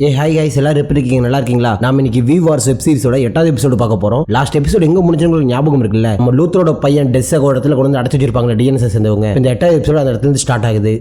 Hi guys, எல்லாரும் எப்படி இருக்கீங்க? நல்லா இருக்கீங்களா? நாம இன்னைக்கு வி வார்ஸ் வெப் சீரிஸோட 8வது எபிசோடு பார்க்க போறோம். லாஸ்ட் எபிசோட் எங்க முடிஞ்சவங்களுக்கு ஞாபகம் இருக்குல்ல? நம்ம லூத்தரோட பையன் டெஸ்ஸக இடத்துல கொண்டு வந்து அடைச்சு வச்சிருப்பாங்க டிஎன்எஸ் சேர்ந்தவங்க. இந்த 8வது எபிசோடு அந்த இடத்துல இருந்து ஸ்டார்ட் ஆகுது.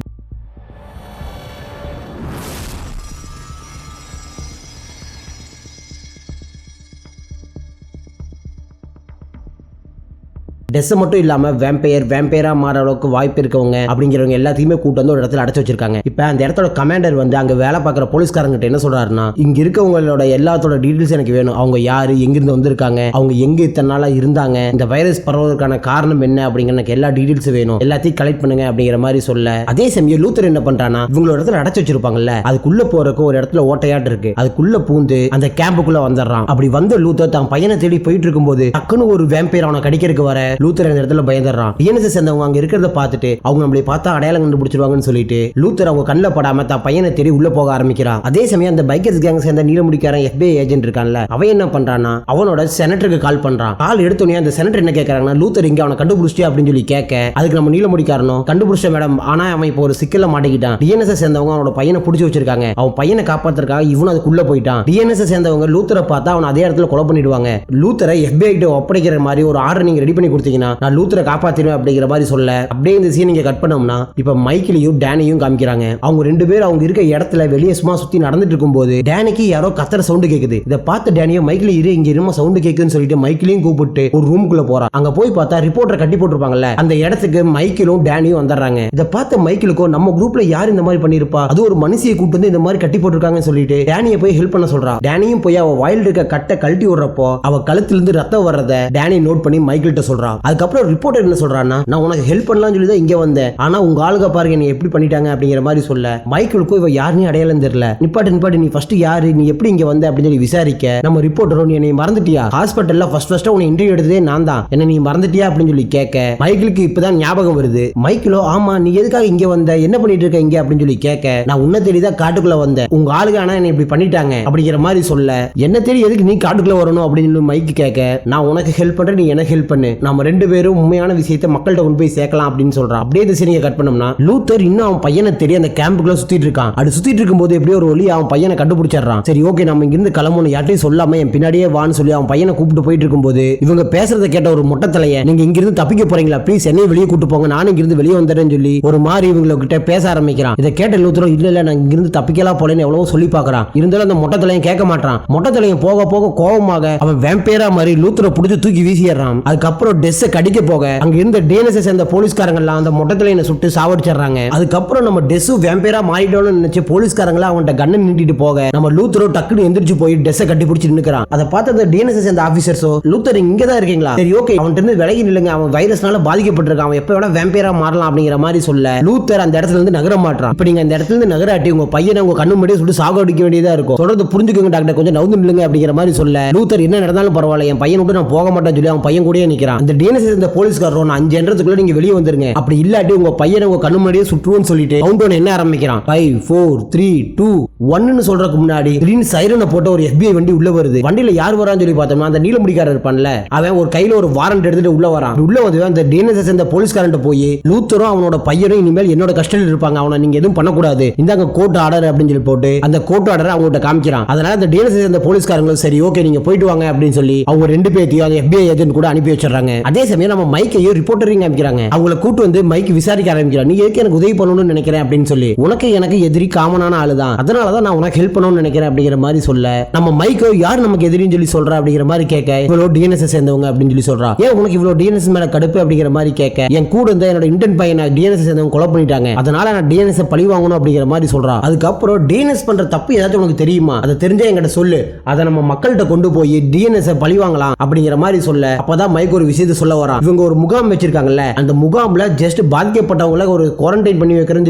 டெஸ் மட்டும் இல்லாம வேம்பையரா மாற அளவுக்கு வாய்ப்பு இருக்கவங்க அப்படிங்கிறவங்க எல்லாத்தையுமே கூட்டு வந்து ஒரு இடத்துல அடைச்சு வச்சிருக்காங்க. இப்ப அந்த இடத்தோட கமாண்டர் வந்து அங்க வேலை பார்க்குற போலீஸ்காரங்கிட்ட என்ன சொல்றாருன்னா, இங்க இருக்கவங்களோட எல்லாத்தோட டீடைல்ஸ் எனக்கு வேணும். அவங்க யாரு, எங்கிருந்து வந்திருக்காங்க, அவங்க எங்க இத்தனை நாளா இருந்தாங்க, இந்த வைரஸ் பரவுவதற்கான காரணம் என்ன அப்படிங்கிற எனக்கு எல்லா டீடைல்ஸ் வேணும், எல்லாத்தையும் கலெக்ட் பண்ணுங்க அப்படிங்கிற மாதிரி சொல்ல, அதே சமயம் லூத்தர் என்ன பண்றானா, இவங்களோட இடத்துல அடைச்சு வச்சிருப்பாங்கல்ல, அதுக்குள்ள போறதுக்கு ஒரு இடத்துல ஓட்டையாட்டு இருக்கு, அதுக்குள்ள பூந்து அந்த கேம்புக்குள்ள வந்துடுறான். அப்படி வந்த லூத்தர் தான் பையனை தேடி போயிட்டு இருக்கும்போது டக்குன்னு ஒரு வேம்பையர் அவனை கடிக்கிறதுக்கு வர லூத்தர் அந்த இடத்துல பயந்துறான். டிஎன்எஸ் சேர்ந்தவங்க அங்க இருக்கிறத பார்த்துட்டு அவங்க நம்மளை பார்த்தா அடையாளம் கண்டுபிடிச்சிருவாங்கன்னு சொல்லிட்டு லூத்தர் அவங்க கண்ணில் படாம தான் பையனை தேடி உள்ள போக ஆரம்பிக்கிறான். அதே சமயம் அந்த பைக்கர்ஸ் கேங் சேர்ந்த நீலமுடிக்காரன் FBI ஏஜென்ட் இருக்கான்ல, அவன் என்ன பண்றானா, அவனோட செனட்டருக்கு கால் பண்றான். கால் எடுத்தோடனே அந்த செனட்டர் என்ன கேட்கறாங்கன்னா, லூத்தர் இங்க அவனை கண்டுபிடிச்சிட்டு அப்படின்னு சொல்லி கேட்க, அதுக்கு நம்ம நீலமுடிக்காரனும் கண்டுபிடிச்ச மேடம், ஆனா அவன் இப்போ ஒரு சிக்கல்ல மாட்டிக்கிட்டான். டிஎன்எஸ் சேர்ந்தவங்க அவனோட பையனை பிடிச்சி வச்சிருக்காங்க. அவன் பையனை காப்பாத்துறதுக்காக இவனும் அதுக்குள்ள போயிட்டான். டிஎன்எஸ் சேர்ந்தவங்க லூத்தரை பார்த்தா அவன் அதே இடத்துல கொலை பண்ணிடுவாங்க. லூத்தரை FBI கிட்ட ஒப்படைக்கிற மாதிரி ஒரு ஆர்டர் நீங்க ரெடி பண்ணி கொடுத்தீங்கன்னா நான் லூத்தரை காப்பாத்திடுவேன் அப்படிங்கிற மாதிரி சொல்ல, அப்படியே இந்த சீன் நீங்க கட் பண்ணோம்னா இப்ப மைக்கிலையும் டேனியும் காமிக்கிறாங்க. அவங்க ரெண்டு பேரும் அவங்க இருக்க இடத்துல வெளியே சும்மா சுத்தி நடந்துட்டு இருக்கும்போது டேனிக்கு யாரோ கத்துற சவுண்ட் கேக்குது. இதை பார்த்த டேனியோ மைக்கில இங்க இரும சவுண்ட் கேக்குன்னு சொல்லிட்டு மைக்கிலையும் கூப்பிட்டு ஒரு ரூமுக்குள்ள போறான். அங்க போய் பார்த்தா ரிப்போர்ட்டர் கட்டி போட்டிருப்பாங்கல்ல, அந்த இடத்துக்கு மைக்கிலும் டேனியும் வந்துடுறாங்க. இதை பார்த்த மைக்கிலுக்கும் நம்ம குரூப்ல யார் இந்த மாதிரி பண்ணிருப்பா, அது ஒரு மனுஷியை கூப்பிட்டு வந்து இந்த மாதிரி கட்டி போட்டிருக்காங்கன்னு சொல்லிட்டு டேனியை போய் ஹெல்ப் பண்ண சொல்றான். டேனியும் போய் அவ வாயில் இருக்க கட்டை கழட்டி விடுறப்போ அவ கழுத்துல இருந்து ரத்தம் வர்றத டேனி நோட் பண்ணி மைக்கிட்ட சொல்றான். அதுக்கப்புறம் ரிப்போர்ட்டர் என்ன சொல்றான்னா, நான் உனக்கு ஹெல்ப் பண்ணலாம்னு சொல்லி தான் இங்க வந்தேன், ஆனா உங்க ஆளுக பாருங்க நீ எப்படி பண்ணிட்டாங்க அப்படிங்கிற மாதிரி சொல்ல, மைக்கிளுக்கும் இவ யாருன்னு அடையாளம் தெரியல. நிப்பாட்டு நீ ஃபர்ஸ்ட் யாரு, நீ எப்படி இங்க வந்த அப்படின்னு சொல்லி விசாரிக்க, நம்ம ரிப்போர்ட்டரும் நீ என்னை மறந்துட்டியா, ஹாஸ்பிட்டல்ல ஃபர்ஸ்ட் உன்னை இன்டர்வியூ எடுத்ததே நான் தான், என்ன நீ மறந்துட்டியா அப்படின்னு சொல்லி கேட்க, மைக்கிளுக்கு இப்பதான் ஞாபகம் வருது. மைக்கிளோ ஆமா நீ எதுக்காக இங்க வந்த, என்ன பண்ணிட்டு இருக்க இங்க அப்படின்னு சொல்லி கேட்க, நான் உன்னை தேடிதான் காட்டுக்குள்ள வந்தேன், உங்க ஆளுக ஆனா என்ன இப்படி பண்ணிட்டாங்க அப்படிங்கிற மாதிரி சொல்ல, என்ன தேடி எதுக்கு நீ காட்டுக்குள்ள வரணும் அப்படின்னு மைக்கு கேட்க, நான் உனக்கு ஹெல்ப் பண்றேன் நீ எனக்கு ஹெல்ப் பண்ணு, நம்ம ரெண்டு பேரும் உண்மையான விஷயத்தை மக்கள்கிட்ட கொண்டு போய் சேர்க்கலாம் அப்படின்னு சொல்றான். அப்படியே இந்த சீனியை கட் பண்ணோம்னா லூத்தர் இன்னும் அவன் பையனை தேடி அந்த கேம்புக்குள்ள சுத்திட்டு இருக்கான். அது சுத்திட்டு இருக்கும்போது எப்படியோ ஒரு வழி அவன் பையனை கண்டுபிடிச்சிடறான். சரி ஓகே நம்ம இங்க இருந்து கிளம்பணும், யார்ட்டையும் சொல்லாம என் பின்னாடியே வான்னு சொல்லி அவன் பையனை கூப்பிட்டு போயிட்டு இருக்கும்போது இவங்க பேசுறத கேட்ட ஒரு மொட்டை தலைய, நீங்க இங்க இருந்து தப்பிக்க போறீங்களா, ப்ளீஸ் என்னையும் வெளியே கூட்டு போங்க, நானும் இங்க இருந்து வெளியே வந்துடுறேன்னு சொல்லி ஒரு மாதிரி இவங்க கிட்ட பேச ஆரம்பிக்கிறான். இதை கேட்ட லூத்தரும் இல்ல நான் இங்க இருந்து தப்பிக்கலாம் போலன்னு எவ்வளவோ சொல்லி பாக்குறான். இருந்தாலும் அந்த மொட்டை தலையும் கேட்க மாட்டான். மொட்டை தலையும் போக போக கோபமாக அவன் வேம்பையரா மாதிரி லூத்தரை பிடிச்சி தூக்கி வீசிடுறான். அதுக்கப்புறம் டெஸ்ஸை கடிக்க போக அங்க இருந்த டிஎன்எஸ் சேர்ந்த போலீஸ்காரங்களாம் அந்த மொட்டத்திலையை சுட்டு சாவடிச்சிடறாங்க. அதுக்கப்புறம் நம்ம டெஸ்ஸு வேம்பையரா மாறிட்டோம்னு நினைச்சு போலீஸ்காரங்களா அவன்கிட்ட கண்ணை நீட்டிட்டு போக நம்ம லூத்தரோ டக்குன்னு எந்திரிச்சு போய் டெஸ்ஸை கட்டி பிடிச்சி நின்னுக்கிறான். அதை பார்த்து அந்த டிஎன்எஸ் சேர்ந்த ஆபீசர்ஸோ, லூத்தர் இங்க தான் இருக்கீங்களா, சரி ஓகே அவன்கிட்ட இருந்து விலகி நில்லுங்க, அவன் வைரஸ்னால பாதிக்கப்பட்டிருக்கான், அவன் எப்ப வேணா வேம்பையரா மாறலாம் அப்படிங்கிற மாதிரி சொல்ல லூத்தர் அந்த இடத்துல இருந்து நகர மாட்டான். இப்ப நீங்க அந்த இடத்துல இருந்து நகராட்டி உங்க பையனை உங்க கண்ணு முன்னாடியே சுட்டு சாகடிக்க வேண்டியதா இருக்கும், தொடர்ந்து புரிஞ்சுக்கோங்க டாக்டர், கொஞ்சம் நவுந்து நில்லுங்க அப்படிங்கிற மாதிரி சொல்ல லூத்தர் என்ன நடந்தாலும் பரவாயில்ல என் பையன் விட்டு நான் போக மாட்டேன்னு சொல்லி அவன் பையன் கூடயே நிக்கிறான். அந்த டிஎன்எஸ் சேர்ந்த போலீஸ்காரரும் 5 என்றதுக்குள்ள நீங்க வெளியே வந்துருங்க, அப்படி இல்லாட்டி உங்க பையனை உங்க கண்ணு முன்னாடியே சுற்றுவோன்னு சொல்லிட்டு கவுண்டவுன் என்ன ஆரம்பிக்கிறான். 5 4 3 2 1ன்னு சொல்றதுக்கு முன்னாடி திடீர்னு சைரனை போட்ட ஒரு FBI வண்டி உள்ள வருது. வண்டியில யார் வரான்னு சொல்லி பார்த்தோம்னா அந்த நீலமுடிக்காரர் இருப்பான்ல, அவன் ஒரு கையில ஒரு வாரண்ட் எடுத்துட்டு உள்ள வரான். உள்ள வந்து அந்த டிஎன்எஸ் சேர்ந்த போலீஸ்காரன்ட்ட போய் லூத்தரும் அவனோட பையனும் இனிமேல் என்னோட கஸ்டடியில் இருப்பாங்க, அவனை நீங்க எதுவும் பண்ணக்கூடாது, இந்தாங்க கோர்ட் ஆர்டர் அப்படின்னு சொல்லி போட்டு அந்த கோர்ட் ஆர்டரை அவங்ககிட்ட காமிக்கிறான். அதனால அந்த டிஎன்எஸ் சேர்ந்த போலீஸ்காரங்களும் சரி ஓகே நீங்க போயிட்டு வாங்க அப்படின்னு சொல்லி அவங்க ரெண்டு பேர்த்தையும் அந்த FBI ஏஜென்ட் கூட அனுப்பி வச்சிடறாங்க. அதே சமயம் நம்ம மைக்கையும் ரிப்போர்ட்டரையும் காமிக்கிறாங்க. அவங்கள கூட்டு வந்து மைக் விசாரிக்க ஆரம்பிக்கிறான். நீ எதுக்கு எனக்கு உதவி பண்ணணும்னு நினைக்கிறேன் அப்படின்னு சொல்லி, உனக்கு எனக்கு எதிரி காமனான ஆளு தான், அதனாலதான் நான் உனக்கு ஹெல்ப் பண்ணணும்னு நினைக்கிறேன் அப்படிங்கிற மாதிரி சொல்ல, நம்ம மைக்கோ யார் நமக்கு எதிரின்னு சொல்லி சொல்றா அப்படிங்கிற மாதிரி கேட்க, இவ்வளோ டிஎன்எஸ் சேர்ந்தவங்க அப்படின்னு சொல்லி சொல்றா. ஏன் உனக்கு இவ்வளோ டிஎன்எஸ் மேல கடுப்பு அப்படிங்கிற மாதிரி கேட்க, என் கூட இருந்த என்னோட இன்டென்ட் பையனை டிஎன்எஸ் சேர்ந்தவங்க கொலை பண்ணிட்டாங்க, அதனால நான் டிஎன்எஸ் பழி வாங்கணும் அப்படிங்கிற மாதிரி சொல்றா. அதுக்கப்புறம் டிஎன்எஸ் பண்ற தப்பு ஏதாச்சும் உனக்கு தெரியுமா, அதை தெரிஞ்சா என்கிட்ட சொல்லு, அதை நம்ம மக்கள்கிட்ட கொண்டு போய் டிஎன்எஸ் பழி வாங்கலாம் அப்படிங்கிற மாதிரி சொல்ல, அப்பதான் மைக் ஒரு விஷயத்தை சொல்ல வரான். இவங்க ஒரு முகாம் வச்சிருக்காங்கல்ல, அந்த முகாம்ல ஜஸ்ட் பாதிக்கப்பட்டவங்கள ஒரு குவாரண்டைன் பண்ணி வைக்கிறேன்னு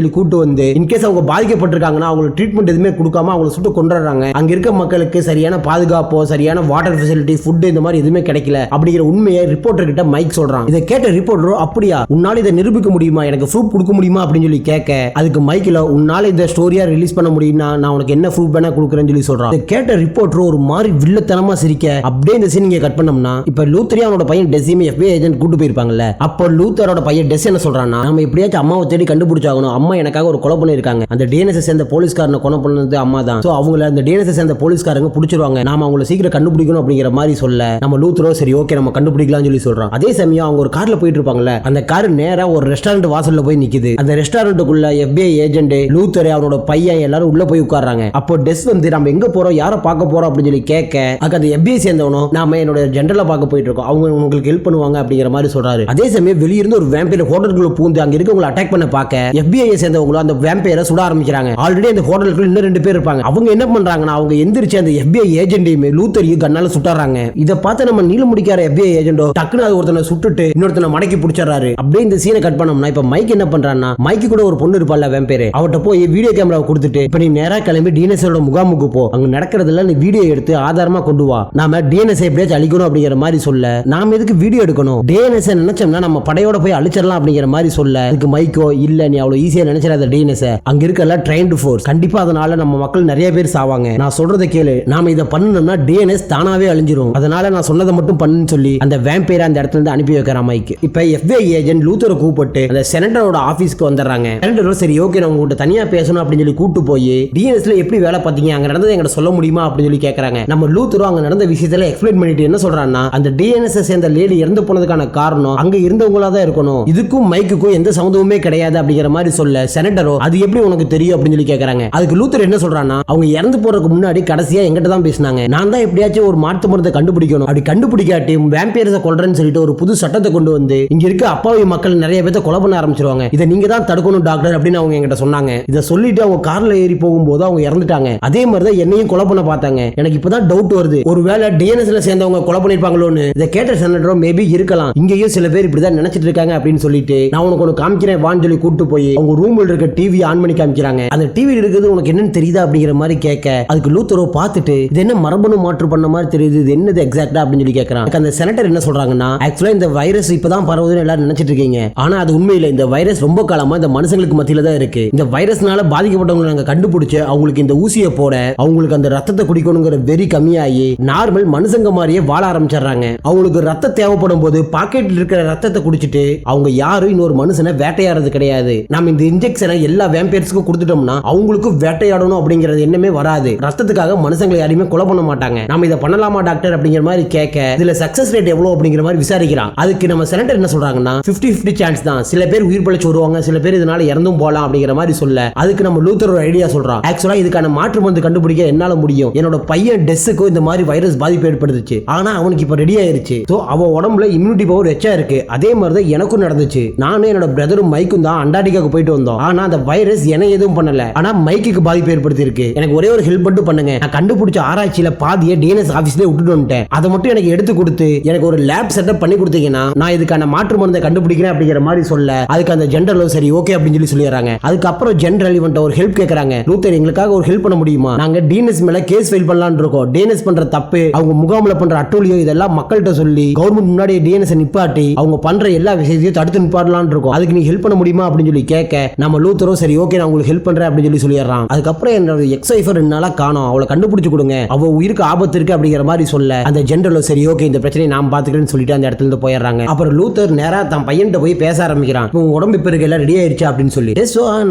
சொல்லி கூட்டு வந்து இன்கேஸ் அவங்க பாதிக்கப்பட்டிருக்காங்கன்னா அவங்களுக்கு ட்ரீட்மெண்ட் எதுவுமே கொடுக்காம அவங்களை சுட்டு கொண்டுறாங்க. அங்க இருக்க மக்களுக்கு சரியான பாதுகாப்போ சரியான வாட்டர் ஃபெசிலிட்டி ஃபுட் இந்த மாதிரி எதுவுமே கிடைக்கல அப்படிங்கிற உண்மையை ரிப்போர்ட்டர் கிட்ட மைக் சொல்றான். இதை கேட்ட ரிப்போர்ட்டரும் அப்படியா உன்னால இதை நிரூபிக்க முடியுமா, எனக்கு ப்ரூஃப் கொடுக்க முடியுமா அப்படின்னு சொல்லி கேட்க, அதுக்கு மைக்கில் உன்னால இந்த ஸ்டோரியா ரிலீஸ் பண்ண முடியும்னா நான் உனக்கு என்ன ப்ரூஃப் வேணா கொடுக்குறேன்னு சொல்லி சொல்றான். இதை கேட்ட ரிப்போர்ட்டர் ஒரு மாதிரி வில்லத்தனமா சிரிக்க, அப்படியே இந்த சீன் இங்க கட் பண்ணோம்னா இப்ப லூத்தரி அவனோட பையன் டெசிமே FBI FBI ஏஜென்ட் கூட்டு போயிருப்பாங்கல்ல. அப்போ லூத்தரோட பையன் டெஸ் என்ன சொல்றான்னா, நம்ம எப்படியாச்சும் அம்மாவை தேடி கண்டுபிடிச்சாகணும். அம்மா எனக்காக ஒரு கொலை பண்ணிருக்காங்க. அந்த டிஎன்எஸ் சேர்ந்த போலீஸ்காரனை கொலை பண்ணது அம்மா தான். சோ அவங்கள அந்த டிஎன்எஸ் சேர்ந்த போலீஸ்காரங்க பிடிச்சிருவாங்க. நாம அவங்கள சீக்கிரம் கண்டுபிடிக்கணும் அப்படிங்கிற மாதிரி சொல்ல நம்ம லூத்தரோ சரி ஓகே நம்ம கண்டுபிடிக்கலாம்னு சொல்லி சொல்றான். அதே சமயம் அவங்க ஒரு கார்ல போயிட்டு இருப்பாங்கல்ல, அந்த கார் நேரா ஒரு ரெஸ்டாரண்ட் வாசல்ல போய் நிக்குது. அந்த ரெஸ்டாரண்ட்டுக்குள்ள FBI ஏஜென்ட் லூத்தர் அவனோட பையன் எல்லாரும் உள்ள போய் உட்கார்றாங்க. அப்போ டெஸ் வந்து நம்ம எங்க போறோம் யாரை பார்க்க போறோம் அப்படின்னு சொல்லி கேட்க, அதுக்கு அந்த FBI சேர்ந்தவனும் நாம என்னோட ஜெனரலை பார்க்க போயிட்டு இருக்கோம், அவங்க உங்களுக்கு ஹெல்ப் பண்ணுவாங்க அப்படிங்கிற மாதிரி சொல்றாரு. அதே சமயம் வெளியிருந்து ஒரு வேம்பையர் ஹோட்டலுக்குள்ள பூந்து அங்க இருக்கவங்களை அட்டாக் பண்ண பார்க்க FBI சேர்ந்தவங்களும் அந்த வேம்பையரை சுட ஆரம்பிக்கிறாங்க. ஆல்ரெடி அந்த ஹோட்டலுக்குள்ள இன்னும் 2 பேர் இருப்பாங்க. அவங்க என்ன பண்றாங்கன்னா, அவங்க எந்திரிச்சு அந்த FBI ஏஜென்ட்டையுமே லூத்தரையும் கண்ணால சுட்டாராங்க. இதை பார்த்து நம்ம நீல முடிக்கார FBI ஏஜென்டோ டக்குனு அது ஒருத்தனை சுட்டுட்டு இன்னொருத்தனை மடக்கி பிடிச்சாரு. அப்படியே இந்த சீனை கட் பண்ணோம்னா இப்ப மைக் என்ன பண்றான்னா, மைக்கு கூட ஒரு பொண்ணு இருப்பாள்ல வேம்பையர், அவட்ட போய் வீடியோ கேமராவை கொடுத்துட்டு இப்ப நீ நேரா கிளம்பி டிஎன்எஸோட முகாமுக்கு போ, அங்க நடக்கிறதுல நீ வீடியோ எடுத்து ஆதாரமா கொண்டு வா, நாம டிஎன்எஸ் எப்படியாச்சும் அழிக்கணும் அப்படிங்கிற மாதிரி சொல்ல, நாம எதுக்கு வீடியோ எடுக்கணும், டிஎன்எஸ் நினைச்சோம்னா நம்ம படையோட போய் அழிச்சிடலாம் அப்படிங்கிற மாதிரி சொல்ல, அதுக்கு மைக்கோ இல்ல நீ அவ்வளவு ஈஸியா நினைச்சிடாத டிஎன்எஸ், அங்க இருக்கல ட்ரெயின்டு ஃபோர்ஸ், கண்டிப்பா அதனால நம்ம மக்கள் நிறைய பேர் சாவாங்க, நான் சொல்றதை கேளு, நாம இதை பண்ணணும்னா டிஎன்எஸ் தானாவே அழிஞ்சிரும், அதனால நான் சொன்னதை மட்டும் பண்ணுன்னு சொல்லி அந்த வேம்பையரை அந்த இடத்துல இருந்து அனுப்பி வைக்கிறான் மைக். இப்ப FBI ஏஜென்ட் லூத்தரை கூப்பிட்டு அந்த செனட்டரோட ஆபீஸ்க்கு வந்துடுறாங்க. செனட்டர் சரி ஓகே நான் உங்ககிட்ட தனியா பேசணும் அப்படின்னு சொல்லி கூட்டு போய் டிஎன்எஸ்ல எப்படி வேலை பார்த்தீங்க, அங்க நடந்தது எங்கிட்ட சொல்ல முடியுமா அப்படின்னு சொல்லி கேட்கறாங்க. நம்ம லூத்தரும் அங்க நடந்த விஷயத்துல எக்ஸ்பிளைன் பண்ணிட்டு என்ன சொல்றான்னா, அந்த டிஎன்எஸ் சேர்ந்த லேடி இறந்து போனதுக்கான காரணம் அங்க இருந்தவங்களா தான் இருக்கணும், இதுக்கும் மைக்குக்கும் எந்த சம்பந்தமுமே கிடையாது அப்படிங்கிற மாதிரி சொல்ல, செனட்டரோ அது எப்படி உனக்கு தெரியும் அப்படின்னு சொல்லி கேட்கறாங்க. அதுக்கு லூத்தர் என்ன சொல்றான்னா, அவங்க இறந்து போறதுக்கு முன்னாடி கடைசியா எங்கிட்ட தான் பேசினாங்க, நான் தான் எப்படியாச்சும் ஒரு மாற்று மருந்தை கண்டுபிடிக்கணும், அப்படி கண்டுபிடிக்காட்டி வேம்பையர்ஸை கொல்றேன்னு சொல்லிட்டு ஒரு புது சட்டத்தை கொண்டு வந்து இங்க இருக்க அப்பாவி மக்கள் நிறைய பேர்த்த கொலை பண்ண ஆரம்பிச்சிருவாங்க, இதை நீங்க தான் தடுக்கணும் டாக்டர் அப்படின்னு அவங்க என்கிட்ட சொன்னாங்க. இதை சொல்லிட்டு அவங்க கார்ல ஏறி போகும்போது அவங்க இறந்துட்டாங்க. அதே மாதிரி தான் என்னையும் கொலை பண்ண பார்த்தாங்க. எனக்கு இப்பதான் டவுட் வருது, ஒருவேளை டிஎன்எஸ்ல சேர்ந்தவங்க கொலை பண்ணிருப்பாங்களோன்னு. இதை கேட்ட செனட்டரும் மேபி இருக்கலாம், இங்கேயும் சில பேர் இப்படிதான் நினைச்சிட்டு இருக்காங்க அப்படின்னு சொல்லிட்டு நான் உனக்கு ஒன்று காமிக்கிறேன் வான்னு சொல்லி கூட்டு போய் அவங்க ரூம்ல இருக்க டிவி ஆன் பண்ணி காமிக்கிறாங்க. அந்த டிவி இருக்குது உனக்கு என்னன்னு தெரியுதா அப்படிங்கிற மாதிரி கேட்க, அதுக்கு லூத்தரோ பார்த்துட்டு இது என்ன மரபணு மாற்று பண்ண மாதிரி தெரியுது, இது என்னது எக்ஸாக்ட்டா அப்படின்னு சொல்லி கேட்கறான். அந்த செனட்டர் என்ன சொல்றாங்கன்னா, ஆக்சுவலா இந்த வைரஸ் இப்பதான் பரவுதுன்னு எல்லாரும் நினைச்சிட்டு இருக்கீங்க, ஆனா அது உண்மையில இந்த வைரஸ் ரொம்ப காலமா இந்த மனுஷங்களுக்கு மத்தியில தான் இருக்கு. இந்த வைரஸ்னால பாதிக்கப்பட்டவங்களை நாங்க கண்டுபிடிச்சு அவங்களுக்கு இந்த ஊசியை போட அவங்களுக்கு அந்த ரத்தத்தை குடிக்கணுங்கிற வெறி கம்மியாகி நார்மல் மனுஷங்க மாதிரியே வாழ ஆரம்பிச்சிடுறாங்க. அவங்களுக்கு ரத்தம் தேவைப்படும் போது பாக்கெட்ல இருக்கிற ரத்தத்தை குடிச்சிட்டு அவங்க யாரும் இன்னொரு மனுஷனை வேட்டையாடுறது கிடையாது. நாம இந்த இன்ஜெக்ஷனை எல்லா வேம்பையர்ஸ்க்கும் கொடுத்துட்டோம்னா அவங்களுக்கு வேட்டையாடணும் அப்படிங்கிறது என்னமே வராது. ரத்தத்துக்காக மனுஷங்களை யாரையுமே கொலை பண்ண மாட்டாங்க. நாம இதை பண்ணலாமா டாக்டர் அப்படிங்கிற மாதிரி கேட்க, இதுல சக்சஸ் ரேட் எவ்வளவு அப்படிங்கிற மாதிரி விசாரிக்கிறான். அதுக்கு நம்ம செனட்டர் என்ன சொல்றாங்கன்னா, 50-50 சான்ஸ் தான், சில பேர் உயிர் பிழைச்சு வருவாங்க, சில பேர் இதனால இறந்தும் போகலாம் அப்படிங்கிற மாதிரி சொல்ல, அதுக்கு நம்ம லூத்தர் ஒரு ஐடியா சொல்றான். ஆக்சுவலா இதுக்கான மாற்று மருந்து கண்டுபிடிக்க என்னால முடியும், என்னோட பையன் டெஸ்ஸுக்கு இந்த மாதிரி வைரஸ் பாதிப்பு ஏற்படுத்துச்சு, ஆனா அவனுக்கு இப்ப ரெடி ஆயிருச்சு, சோ அவன் உடம்புல இம்யூனிட்டி பவர் எச்சா இருக்கு, அதே மாதிரி தான் எனக்கும் நடந்துச்சு, நானும் என்னோட பிரதரும் மைக்கும் தான் அண்டார்டிகாக்கு போயிட்டு வந்தோம், ஆனா அந்த வைரஸ் என்ன எதுவும் பண்ணல, ஆனா மைக்கு பாதிப்பு ஏற்படுத்தி இருக்கு, எனக்கு ஒரே ஒரு ஹெல்ப் மட்டும் பண்ணுங்க, நான் கண்டுபிடிச்ச ஆராய்ச்சியில பாதியை டிஎன்எஸ் ஆபீஸ்ல விட்டுட்டு வந்துட்டேன், அதை மட்டும் எனக்கு எடுத்து கொடுத்து எனக்கு ஒரு லேப் செட்டப் பண்ணி கொடுத்தீங்கன்னா நான் இதுக்கான மாற்று மருந்தை கண்டுபிடிக்கிறேன் அப்படிங்கிற மாதிரி சொல்ல, அதுக்கு அந்த ஜெனரலும் சரி ஓகே அப்படின்னு சொல்லி சொல்லிடுறாங்க. அதுக்கப்புறம் ஜெனரல் இவன்ட்ட ஒரு ஹெல்ப் கேட்கறாங்க, லூத்தர் எங்களுக்காக ஒரு ஹெல்ப் பண்ண முடியுமா, நாங்க டிஎன்எஸ் மேல கேஸ் ஃபைல் பண்ணலாம்னு இருக்கோம், டிஎன்எஸ் பண்ற தப்பு அவங்க முகாமில் பண்ற அட்டூழியம் இதெல்லாம் மக்கள்கிட்ட சொல்லி கவர்மெண்ட் முன்னாடி டிஎன்எஸ் நிப்பாட்டி அவங்க பண்ற எல்லா விஷயத்தையும் தடுத்து நிப்பாட்டலாம்னு இருக்கோம், அதுக்கு நீ ஹெல்ப் பண்ண முடியுமா அப்படின்னு சொல்லி கேட்க, நம்ம லூத்தரும் சரி ஓகே நான் உங்களுக்கு ஹெல்ப் பண்றேன் அப்படின்னு சொல்லி சொல்லிடுறான். அதுக்கப்புறம் என்னோட எக்ஸ் ஒய்ஃபர் 2 நாளா காணோம், அவளை கண்டுபிடிச்சு கொடுங்க, அவ உயிருக்கு ஆபத்து இருக்கு அப்படிங்கிற மாதிரி சொல்ல, அந்த ஜெனரலும் சரி ஓகே இந்த பிரச்சனையை நான் பாத்துக்கிறேன்னு சொல்லிட்டு அந்த இடத்துல இருந்து போயிடுறாங்க. அப்புறம் லூத்தர் நேரா தன் பையன்கிட்ட போய் பேச ஆரம்பிக்கிறான், உங்க உடம்பு இப்ப எல்லாம் ரெடி ஆயிருச்சு அப்படின்னு சொல்லி,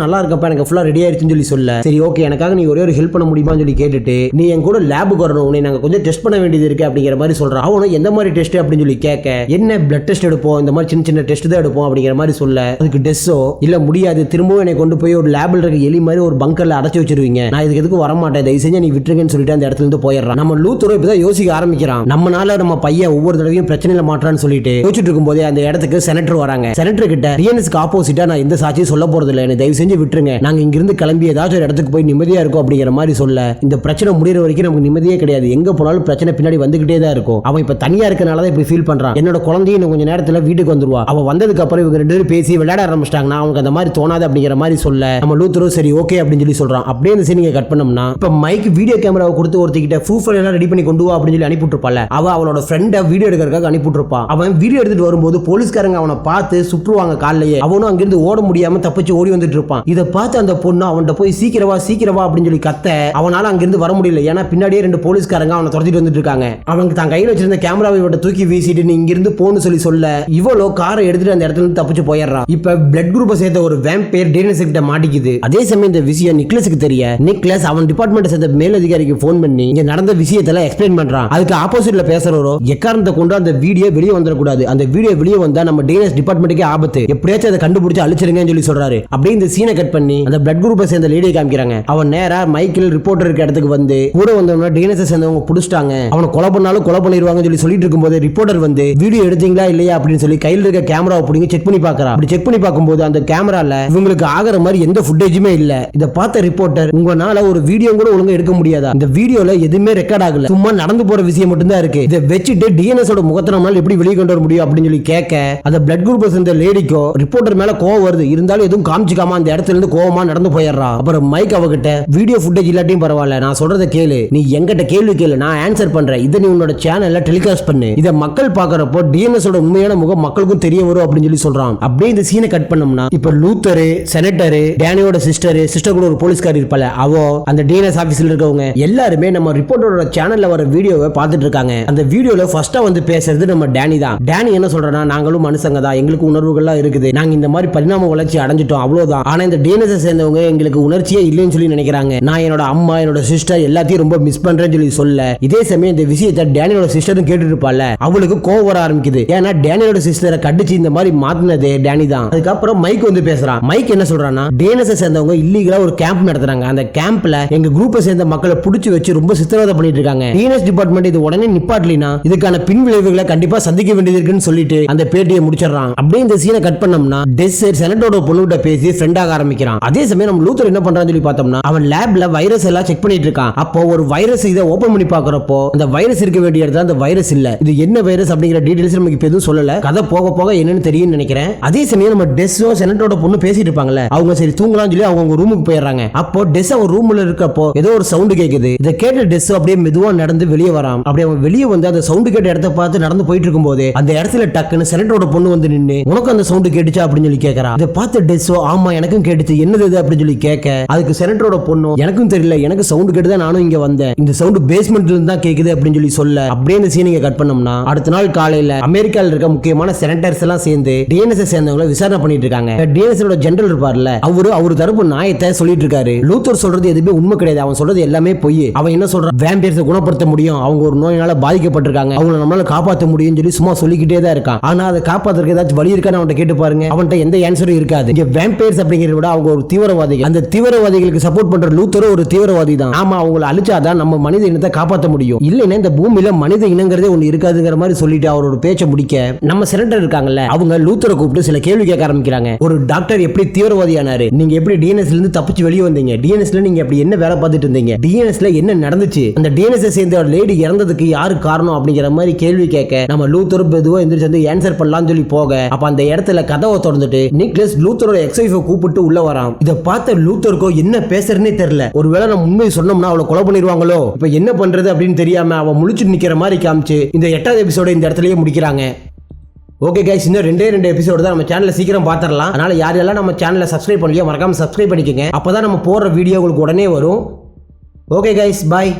நல்லா இருக்கப்பா எனக்கு ஃபுல்லா ரெடி ஆயிருச்சுன்னு சொல்லி சொல்ல, சரி ஓகே எனக்காக நீ ஒரே ஒரு ஹெல்ப் பண்ண முடியுமான்னு சொல்லி கேட்டுட்டு, நீ என் கூட லேபுக்கு வரணும், உன்னை நாங்க கொஞ்சம் டெஸ்ட் பண்ண வேண்டியது இருக்கு அப்படிங்கிற மாதிரி சொல்றான். அவனும் எந்த மாதிரி டெஸ்ட் அப்படின்னு சொல்லி கேட்க, என்ன பிளட் டெஸ்ட் எடுப்போம், இந்த மாதிரி சின்ன சின்ன டெஸ்ட் தான் எடுப்போம் அப்படிங்கிற மாதிரி சொல்ல, அதுக்கு டெஸ்ஸோ இல்ல முடியாது, திரும்பவும் என்னை கொண்டு போய் ஒரு லேபில் இருக்க எலி மாதிரி ஒரு பங்கர்ல அடைச்சு வச்சிருவீங்க, நான் இதுக்கு எதுக்கு வர மாட்டேன், தயவு செஞ்சு நீ விட்டுருங்கன்னு சொல்லிட்டு அந்த இடத்துல இருந்து போயிடுறான். நம்ம லூத்தரோ இப்பதான் யோசிக்க ஆரம்பிக்கிறான், நம்மனால நம்ம பையன் ஒவ்வொரு தடவையும் பிரச்சனையில மாட்டான்னு சொல்லிட்டு யோசிச்சுட்டு இருக்கும் போதே அந்த இடத்துக்கு செனட்டர் வராங்க. செனட்டர் கிட்ட டிஎன்எஸ்க்கு ஆப்போசிட்டா நான் எந்த சாட்சியும் சொல்ல போறது இல்லை, என்னை தயவு செஞ்சு விட்டுருங்க, நாங்க இங்க இருந்து கிளம்பி ஏதாச்சும் ஒரு இடத்துக்கு போய் நிம்மதியா இருக்கும் அப்படிங்கிற மாதிரி சொல்ல, இந்த பிரச்சனை முடிகிற வரைக்கும் நமக்கு நிம்மதியே கிடையாது, எங்க போனாலும் பிரச்சனை பின்னாடி வந்துகிட்டே தான் இருக்கும், அவன் இப்ப தனியா இருக்கனால தான் இப்படி ஃபீல் பண்றான், என்னோட குழந்தையும் இன்னும் கொஞ்சம் நேரத்துல வீட்டுக்கு வந்துருவா, அவ வந்ததுக்கு அப்புறம் இவங்க 2 பேரும் பேசி விளையாட ஆரம்பிச்சிட்டாங்கன்னா அவங்களுக்கு அந்த மாதிரி தோணாது அப்படிங்கிற மாதிரி சொல்ல, நம்ம லூத்தரும் சரி ஓகே அப்படின்னு சொல்லி சொல்றான். அப்படியே இந்த சீனிங்க கட் பண்ணோம்னா இப்ப மைக் வீடியோ கேமராவை கொடுத்து ஒருத்திக்கிட்ட ப்ரூஃப் எல்லாம் ரெடி பண்ணி கொண்டு வா அப்படின்னு சொல்லி அனுப்பிட்டுருப்பாள். அவளோட ஃப்ரெண்டை வீடியோ எடுக்கிறதுக்காக அனுப்பிட்டுருப்பான். அவன் வீடியோ எடுத்துட்டு வரும்போது போலீஸ்காரங்க அவனை பார்த்து சுற்றுவாங்க காலையே, அவனும் அங்கிருந்து ஓட முடியாம தப்பிச்சு ஓடி வந்துட்டு இருப்பான். இதை பார்த்து அந்த பொண்ணு அவன்கிட்ட போய் சீக்கிரவா அப்படின்னு சொல்லி கத்த, அவனால அங்கிருந்து வர முடியல, ஏன்னா பின்னாடியே 2 போலீஸ்காரங்க அவனை துரத்திட்டு வந்துட்டு இருக்காங்க. அவனுக்கு தான் கையில் வச்சிருந்த கேமராவை தூக்கி வீசிட்டு நீ இங்கிருந்து இருந்து போன்னு சொல்ல இவளோ காரை எடுத்துட்டு அந்த இடத்துல இருந்து தப்பிச்சு போயிடுறா. இப்ப பிளட் குரூப்பை சேர்ந்த ஒரு வேம்பயர் டேனியஸ் கிட்ட மாட்டிக்குது. அதே சமயம் இந்த விஷயம் நிக்லஸுக்கு தெரிய நிக்லஸ் அவன் டிபார்ட்மெண்ட் சேர்ந்த மேலதிகாரிக்கு போன் பண்ணி இங்க நடந்த விஷயத்தெல்லாம் எக்ஸ்பிளைன் பண்றான். அதுக்கு ஆப்போசிட்ல பேசுறவரோ எக்காரணத்தை கொண்டு அந்த வீடியோ வெளியே வந்துடக்கூடாது, அந்த வீடியோ வெளியே வந்தா நம்ம டேனியஸ் டிபார்ட்மெண்ட்டுக்கே ஆபத்து, எப்படியாச்சும் அதை கண்டுபிடிச்சு அழிச்சிருங்கன்னு சொல்றாரு. அப்படியே இந்த சீனை கட் பண்ணி அந்த பிளட் குரூப்பை சேர்ந்த லேடியை காமிக்கிறாங்க. அவன் நேரா மைக்கேல் ரிப்போர்ட்டர் இருக்க இடத்துக்கு வந்து கூட வந்தவங்க டேனியஸை சேர்ந்தவங்க புடிச்சிட்டாங்க, அவனை கொலை பண்ணாலும் கொலை பண்ணிடுவாங்க சொல்லிட்டு இருக்கும்போது ரிப்போர்ட்டர் வந்து வீடியோ எடுத்தீங்களா இல்லையா அப்படின்னு சொல்லி கையில் இருக்க கேமராவை பிடிங்க செக் பண்ணி பாக்குறான். அப்படி செக் பண்ணி பார்க்கும்போது அந்த கேமரால இவங்களுக்கு ஆகிற மாதிரி எந்த ஃபுட்டேஜுமே இல்ல. இதை பார்த்த ரிப்போர்ட்டர் உங்களால ஒரு வீடியோ கூட ஒழுங்கா எடுக்க முடியாதா, இந்த வீடியோல எதுவுமே ரெக்கார்ட் ஆகல, சும்மா நடந்து போற விஷயம் மட்டும் தான் இருக்கு, இதை வச்சுட்டு டிஎன்எஸ் முகத்தை நம்மளால எப்படி வெளியே கொண்டு வர முடியும் அப்படின்னு சொல்லி கேட்க அந்த பிளட் குரூப் சேர்ந்த லேடிக்கோ ரிப்போர்ட்டர் மேல கோவம் வருது. இருந்தாலும் எதுவும் காமிச்சிக்காம அந்த இடத்துல இருந்து கோவமா நடந்து போயிடுறா. அப்புறம் மைக் அவகிட்ட வீடியோ ஃபுட்டேஜ் இல்லாட்டியும் பரவாயில்ல, நான் சொல்றத கேளு, நீ எங்கிட்ட கேள்வி கேளு, நான் ஆன்சர் பண்றேன், இதை நீ உன்னோட சேனல்ல டெலிகாஸ்ட் பண்ணு, இதை மக்கள் பாக்குறப்போ டிஎன்எஸ் உண்மையான முகம் மக்களுக்கும் தெரிய வரும் அப்படின்னு சொல்றான். அப்படியே இந்த சீனை கட் பண்ணோம்னா இப்ப லூத்தர், செனட்டர், டேனியோட சிஸ்டர் கூட ஒரு போலீஸ்கார் இருப்பால, அவோ அந்த டிஎன்எஸ் ஆபீஸ்ல இருக்கவங்க எல்லாருமே நம்ம ரிப்போர்ட்டரோட சேனல்ல வர வீடியோவை பார்த்துட்டு இருக்காங்க. அந்த வீடியோல ஃபர்ஸ்டா வந்து பேசுறது நம்ம டேனி தான். டேனி என்ன சொல்றனா, நாங்களும் மனுஷங்க தான், எங்களுக்கு உணர்வுகள்லாம் இருக்குது, நாங்க இந்த மாதிரி பரிணாம வளர்ச்சி அடைஞ்சிட்டோம் அவ்வளவுதான், ஆனா இந்த டிஎன்எஸ் சேர்ந்தவங்க எங்களுக்கு உணர்ச்சியே இல்லைன்னு சொல்லி நினைக்கிறாங்க, நான் என்னோட அம்மா என்னோட சிஸ்டர் எல்லாத்தையும் ரொம்ப மிஸ் பண்றேன்னு சொல்ல இதே சமயம் இந்த விஷயத்தை டேனியோட சிஸ்டரும் கேட்டுட்டு இருப்பால, அவளுக்கு கோவம் வர ஆரம்பிக்குது. ஏன்னா டேனியோட சிஸ்டரை கடிச்சு இந்த மாதிரி மாத்தினது டேனி தான். அதுக்கப்புறம் மைக் வந்து பேசுறான். மைக் என்ன சொல்றான்னா, டிஎன்எஸ் சேர்ந்தவங்க இல்லீகலா ஒரு கேம்ப் நடத்துறாங்க, அந்த கேம்ப்ல எங்க குரூப்பை சேர்ந்த மக்களை புடிச்சு வச்சு ரொம்ப சித்திரவதை பண்ணிட்டு இருக்காங்க, டிஎன்எஸ் டிபார்ட்மெண்ட் இது உடனே நிப்பாட்டலினா இதுக்கான பின் விளைவுகளை கண்டிப்பா சந்திக்க வேண்டியது இருக்குன்னு சொல்லிட்டு அந்த பேட்டியை முடிச்சிடறான். அப்படியே இந்த சீனை கட் பண்ணோம்னா டெஸ்ஸர் செனட்டோட பொண்ணுகிட்ட பேசி ஃப்ரெண்டாக ஆரம்பிக்கிறான். அதே சமயம் நம்ம லூத்தர் என்ன பண்றான்னு சொல்லி பார்த்தோம்னா அவன் லேப்ல வைரஸ் எல்லாம் செக் பண்ணிட்டு இருக்கான். அப்போ ஒரு வைரஸ் இதை ஓபன் பண்ணி பார்க்கறப்போ அந்த வைரஸ் இருக்க வேண்டிய இடத்துல அந்த வைரஸ் இல்ல, இது என்ன வைரஸ் அப்படிங்கிற டீடைல்ஸ் நமக்கு இப்ப எதுவும் சொல்லல, கதை போக போக என்னன்னு தெரியும்னு நினைக்கிறேன். அதே சமயம் நம்ம டெஸ்ஸோ செனட்டோட பொண்ணு பேசிட்டு இருப்பாங்கல்ல, அவங்க சரி தூங்கலாம்னு சொல்லி அவங்க ரூமுக்கு போயிடுறாங்க. அப்போ டெஸ் அவன் ரூம்ல இருக்கப்போ ஏதோ ஒரு சவுண்ட் கேக்குது. இதை கேட்ட டெஸ் அப்படியே மெதுவா நடந்து வெளியே வரான். அப்படியே அவன் வெளியே வந்து அந்த சவுண்ட் கேட்ட இடத்த பார்த்து நடந்து போயிட்டு இருக்கும்போது அந்த இடத்துல டக்குன்னு செனட்டரோட பொண்ணு வந்து நின்னு உனக்கு அந்த சவுண்ட் கேட்டுச்சா அப்படின்னு சொல்லி கேக்குறா. இதை பார்த்து டெஸ்ஸோ ஆமா எனக்கும் கேட்டுச்சு, என்னது இது அப்படின்னு சொல்லி கேட்க அதுக்கு செனட்டரோட பொண்ணு எனக்கும் தெரியல, எனக்கு சவுண்ட் கேட்டுதான் நானும் இங்க வந்தேன், இந்த சவுண்ட் பேஸ்மெண்ட்ல இருந்து தான் கேக்குது அப்படின்னு சொல்ல அப்படியே இந்த சீனிங்க கட் பண்ணோம்னா அடுத்த நாள் காலையில அமெரிக்கால இருக்க முக்கியமான செனட்டர்ஸ் எல்லாம் சேர்ந்து டிஎன்எஸ் சேர்ந்தவங்களை விசாரணை பண்ணிட்டு இருக்காங்க. டிஎன்எஸ் ஜெனரல் இருப்பார்ல, அவரு தரப்பு நியாயத்தை சொல்லிட்டு இருக்காரு. லூத்தர் சொல்றது எதுவுமே உண்மை கிடையாது, அவன் சொல்றது எல்லாமே பொய். அவன் என்ன சொல்றான், வேம்பயர்ஸை குணப்படுத்த முடியும், அவங்க ஒரு நோயினால பாதிக்கப்பட்டிருக்காங்க, அவங்களை நம்மளால காப்பாற்ற முடியும்னு சொல்லி சும்மா சொல்லிக்கிட்டே தான் இருக்கான். ஆனா அதை காப்பாத்துறதுக்கு ஏதாச்சும் வழி இருக்கான்னு அவன்கிட்ட கேட்டு பாருங்க, அவன்கிட்ட எந்த ஆன்சரும் இருக்காது. இங்க வேம்பயர்ஸ் அப்படிங்கிறத விட அவங்க ஒரு தீவிரவாதிகள், அந்த தீவிரவாதிகளுக்கு சப்போர்ட் பண்ற லூத்தரும் ஒரு தீவிரவாதி தான். ஆமா அவங்களை அழிச்சாதான் நம்ம மனித இனத்தை காப்பாற்ற முடியும், இல்லைன்னா இந்த பூமியில மனித இனங்கிறதே ஒண்ணு இருக்காதுங்கிற மாதிரி சொல்லிட்டு அவரோட பேச்சை முடிக்க நம்ம செனட்டர் இருக்காங்கல்ல, அவங்க லூத்தரை கூப்பிட்டு சில கேள்வி கேட்க ஆரம்பிக்கிறாங்க. ஒரு டாக்டர் எப்படி தீவிரவாதியானாரு, நீங்க எப்படி டிஎன்எஸ்ல இருந்து தப்பிச்சு வெளியே வந்தீங்க, டிஎன்எஸ்ல நீங்க அப்படி என்ன வேலை பார்த்துட்டு இருந்தீங்க, டிஎன்எஸ்ல என்ன நடந்துச்சு, அந்த டிஎன்எஸ் சேர்ந்த லேடி இறந்ததுக்கு யாரு காரணம் அப்படிங்கிற மாதிரி கேள்வி கேட்க நம்ம லூத்தர் மெதுவா எந்திரிச்சு வந்து ஆன்சர் பண்ணலாம்னு சொல்லி போக அப்ப அந்த இடத்துல கதவை திறந்துட்டு நிக்லஸ் லூத்தரோட எக்ஸ்-வைஃபை கூப்பிட்டு உள்ள வரான். இதை பார்த்த லூத்தருக்கோ என்ன பேசுறதுனே தெரியல, ஒருவேளை நம்ம உண்மை சொன்னோம்னா அவளை கொலை பண்ணிடுவாங்களோ, இப்ப என்ன பண்றது அப்படின்னு தெரியாம அவன் முழிச்சு நிக்கிற மாதிரி காமிச்சு இந்த 8வது எபிசோட இந்த இடத்துலயே முடிக்கிறாங்க. ஓகே கைஸ், இன்னும் ரெண்டே எபிசோடு தான், நம்ம சேனலை சீக்கிரம் பார்த்துடலாம். அதனால யாரெல்லாம் நம்ம சேனலை சப்ஸ்கிரைப் பண்ணலையோ மறக்காம சப்ஸ்கிரைப் பண்ணிக்கோங்க, அப்பதான் நம்ம போடுற வீடியோ உங்களுக்கு உடனே வரும். ஓகே கைஸ், பாய்.